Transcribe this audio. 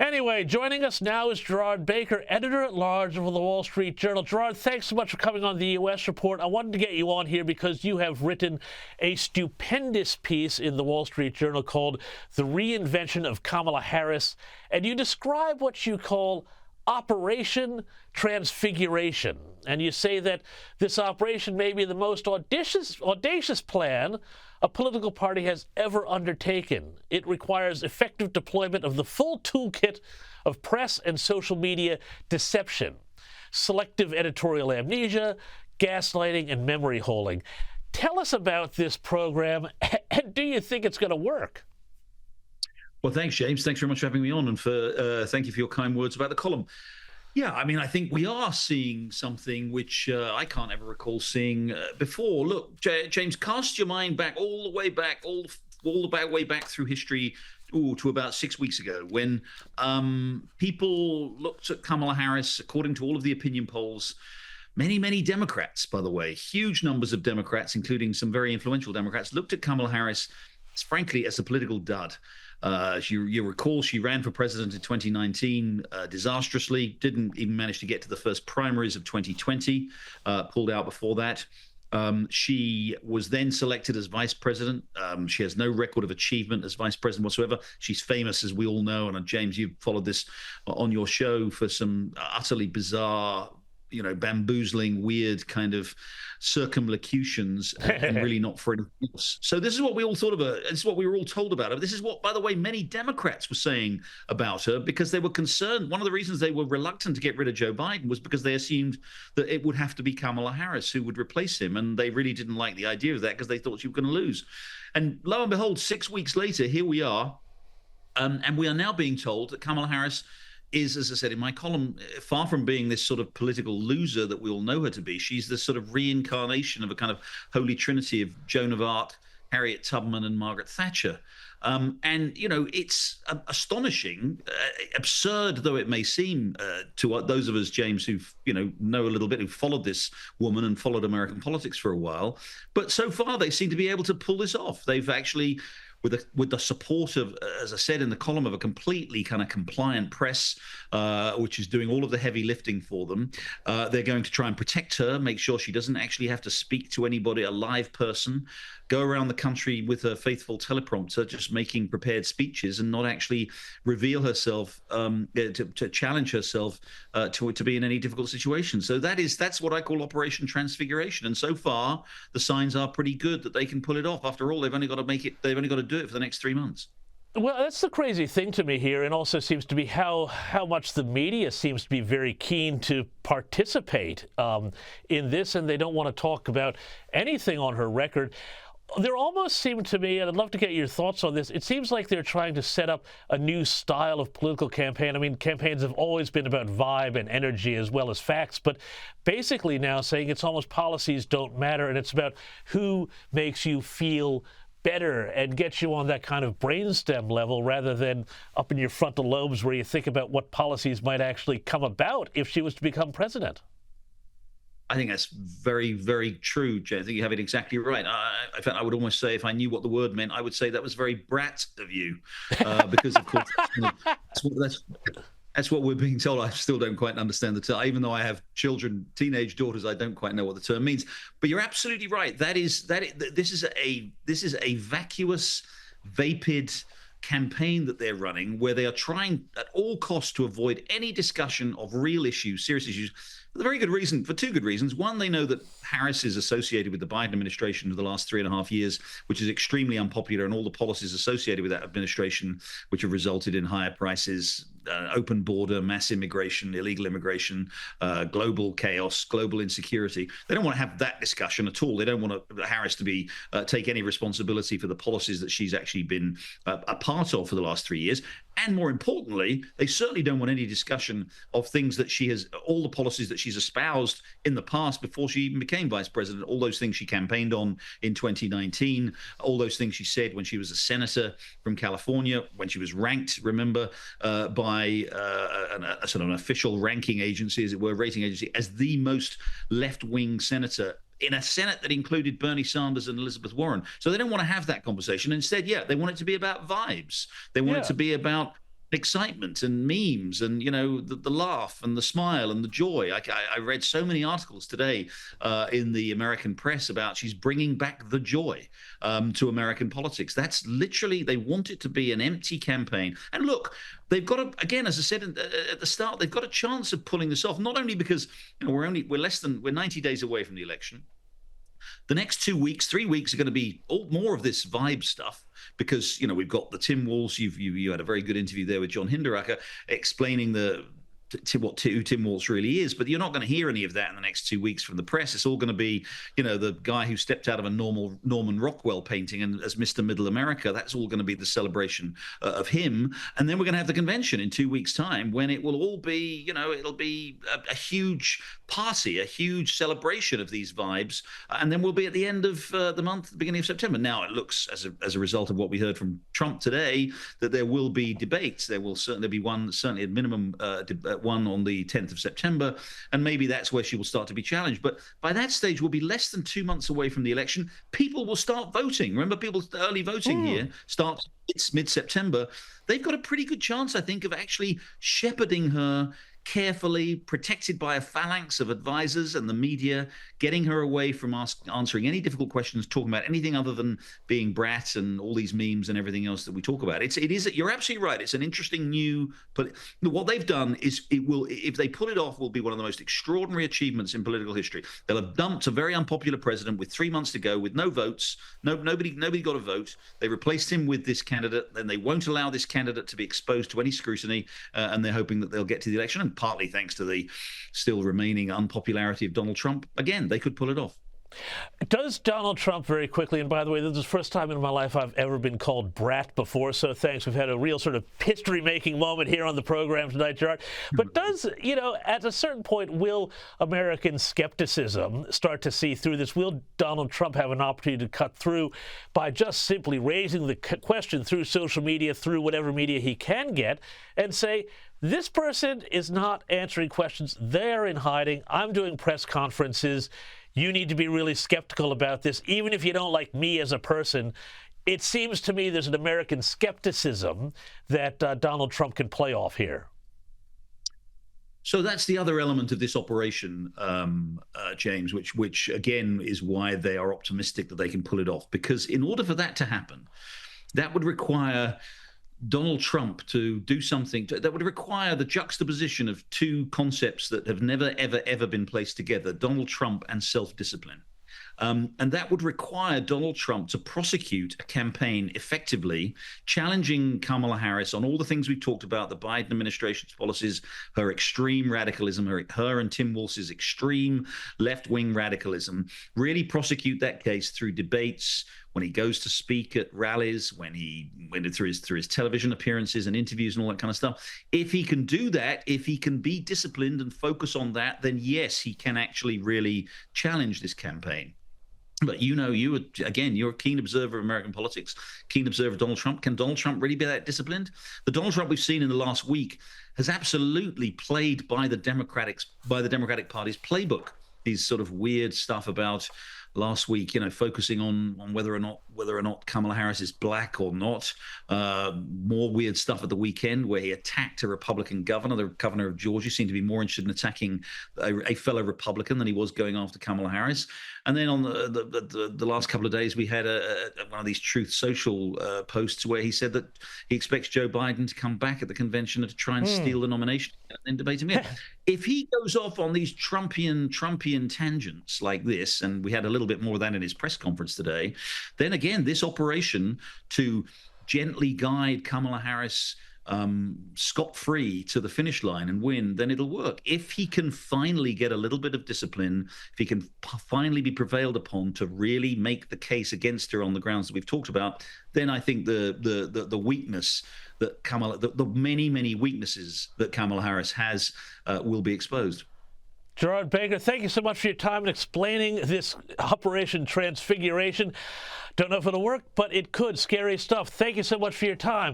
Anyway, joining us now is Gerard Baker, editor-at-large of the Wall Street Journal. Gerard, thanks so much for coming on the U.S. Report. I wanted to get you on here because you have written a stupendous piece in the Wall Street Journal called The Reinvention of Kamala Harris, and you describe what you call Operation Transfiguration. And you say that this operation may be the most audacious plan a political party has ever undertaken. It requires effective deployment of the full toolkit of press and social media deception, selective editorial amnesia, gaslighting, and memory holding. Tell us about this program, and do you think it's going to work? Well, thanks, James. Thanks very much for having me on, and thank you for your kind words about the column. Yeah, I mean, I think we are seeing something which I can't ever recall seeing before. Look, James, cast your mind back all the way back through history to about 6 weeks ago when people looked at Kamala Harris, according to all of the opinion polls. Many Democrats, by the way, huge numbers of Democrats, including some very influential Democrats, looked at Kamala Harris, frankly, as a political dud. You recall she ran for president in 2019 disastrously, didn't even manage to get to the first primaries of 2020, pulled out before that. She was then selected as vice president. She has no record of achievement as vice president whatsoever. She's famous, as we all know, and James, you've followed this on your show, for some utterly bizarre, bamboozling, weird kind of circumlocutions, and really not for anything else. So this is what we all thought of her. This is what we were all told about her. This is what, by the way, many Democrats were saying about her, because they were concerned. One of the reasons they were reluctant to get rid of Joe Biden was because they assumed that it would have to be Kamala Harris who would replace him. And they really didn't like the idea of that because they thought she was going to lose. And lo and behold, 6 weeks later, here we are. And we are now being told that Kamala Harris is, as I said in my column, far from being this sort of political loser that we all know her to be. She's this sort of reincarnation of a kind of holy trinity of Joan of Arc, Harriet Tubman, and Margaret Thatcher. It's astonishing, absurd though it may seem to those of us, James, who know a little bit, who followed this woman and followed American politics for a while. But so far, they seem to be able to pull this off. They've actually, with the support of, as I said in the column, of a completely kind of compliant press, which is doing all of the heavy lifting for them. They're going to try and protect her, make sure she doesn't actually have to speak to anybody, a live person, go around the country with her faithful teleprompter, just making prepared speeches and not actually reveal herself, to challenge herself to be in any difficult situation. So that's what I call Operation Transfiguration. And so far, the signs are pretty good that they can pull it off. After all, they've only got to do it for the next 3 months. Well, that's the crazy thing to me here, and also seems to be how much the media seems to be very keen to participate in this, and they don't want to talk about anything on her record. There almost seemed to me, and I'd love to get your thoughts on this, it seems like they're trying to set up a new style of political campaign. I mean, campaigns have always been about vibe and energy as well as facts, but basically now saying it's almost policies don't matter, and it's about who makes you feel better and gets you on that kind of brainstem level rather than up in your frontal lobes where you think about what policies might actually come about if she was to become president. I think that's very, very true, Jay. I think you have it exactly right. In fact, I would almost say, if I knew what the word meant, I would say that was very brat of you, because, of course, that's what we're being told. I still don't quite understand the term. Even though I have children, teenage daughters, I don't quite know what the term means. But you're absolutely right. This is a vacuous, vapid campaign that they're running, where they are trying at all costs to avoid any discussion of real issues, serious issues, for two good reasons. One, they know that Harris is associated with the Biden administration for the last 3.5 years, which is extremely unpopular, and all the policies associated with that administration, which have resulted in higher prices, open border, mass immigration, illegal immigration, global chaos, global insecurity. They don't want to have that discussion at all. They don't want Harris to be take any responsibility for the policies that she's actually been a part of for the last 3 years. And more importantly, they certainly don't want any discussion of things that all the policies that she's espoused in the past before she even became vice president, all those things she campaigned on in 2019, all those things she said when she was a senator from California, when she was ranked, remember, by a sort of an official ranking agency, as it were, rating agency, as the most left-wing senator in a Senate that included Bernie Sanders and Elizabeth Warren. So they don't want to have that conversation. Instead, they want it to be about vibes. They want it to be about excitement and memes and the laugh and the smile and the joy. I read so many articles today in the American press about she's bringing back the joy to American politics. That's literally, they want it to be an empty campaign. And look, they've got to, again, as I said at the start, they've got a chance of pulling this off, not only because we're 90 days away from the election. The next 2 weeks, 3 weeks are going to be more of this vibe stuff because, we've got the Tim Walz. You had a very good interview there with John Hinderaker explaining what Tim Walz really is, but you're not going to hear any of that in the next 2 weeks from the press. It's all going to be, the guy who stepped out of a normal Norman Rockwell painting and as Mr. Middle America. That's all going to be the celebration of him. And then we're going to have the convention in 2 weeks' time when it will all be, it'll be a huge party, a huge celebration of these vibes. And then we'll be at the end of the month, the beginning of September. Now it looks, as a result of what we heard from Trump today, that there will be debates. There will certainly be one, certainly at minimum, one on the 10th of September, and maybe that's where she will start to be challenged. But by that stage, we'll be less than 2 months away from the election. People will start voting. Remember, people's early voting here starts mid-September. They've got a pretty good chance, I think, of actually shepherding her carefully, protected by a phalanx of advisors and the media, getting her away from answering any difficult questions, talking about anything other than being brat and all these memes and everything else that we talk about. It is. You're absolutely right. It's an interesting new. But what they've done is, if they pull it off, will be one of the most extraordinary achievements in political history. They'll have dumped a very unpopular president with 3 months to go, with no votes. Nobody got a vote. They replaced him with this candidate. Then they won't allow this candidate to be exposed to any scrutiny, and they're hoping that they'll get to the election. And partly thanks to the still remaining unpopularity of Donald Trump, again, they could pull it off. Does Donald Trump, very quickly, and by the way, this is the first time in my life I've ever been called brat before, so thanks. We've had a real sort of history-making moment here on the program tonight, Gerard. But does, at a certain point, will American skepticism start to see through this? Will Donald Trump have an opportunity to cut through by just simply raising the question through social media, through whatever media he can get, and say, this person is not answering questions. They're in hiding. I'm doing press conferences. You need to be really skeptical about this, even if you don't like me as a person. It seems to me there's an American skepticism that Donald Trump can play off here. So that's the other element of this operation, James, which again is why they are optimistic that they can pull it off. Because in order for that to happen, that would require Donald Trump to do something that would require the juxtaposition of two concepts that have never, ever, ever been placed together: Donald Trump and self-discipline. And that would require Donald Trump to prosecute a campaign effectively, challenging Kamala Harris on all the things we've talked about, the Biden administration's policies, her extreme radicalism, her and Tim Walz's extreme left-wing radicalism, really prosecute that case through debates, when he goes to speak at rallies, through his television appearances and interviews and all that kind of stuff. If he can do that, if he can be disciplined and focus on that, then yes, he can actually really challenge this campaign. But you're a keen observer of American politics, keen observer of Donald Trump. Can Donald Trump really be that disciplined? The Donald Trump we've seen in the last week has absolutely played by the Democratic Party's playbook. These sort of weird stuff about last week, focusing on whether or not Kamala Harris is black or not. More weird stuff at the weekend where he attacked a Republican governor. The governor of Georgia seemed to be more interested in attacking a fellow Republican than he was going after Kamala Harris. And then on the last couple of days, we had one of these Truth Social posts where he said that he expects Joe Biden to come back at the convention to try and steal the nomination and then debate him again. If he goes off on these Trumpian tangents like this, and we had a little bit more of that in his press conference today, then again, this operation to gently guide Kamala Harris scot-free to the finish line and win, then it'll work. If he can finally get a little bit of discipline, if he can finally be prevailed upon to really make the case against her on the grounds that we've talked about, then I think the weakness that the many weaknesses that Kamala Harris has will be exposed. Gerard Baker, thank you so much for your time in explaining this Operation Transfiguration. Don't know if it'll work, but it could. Scary stuff. Thank you so much for your time.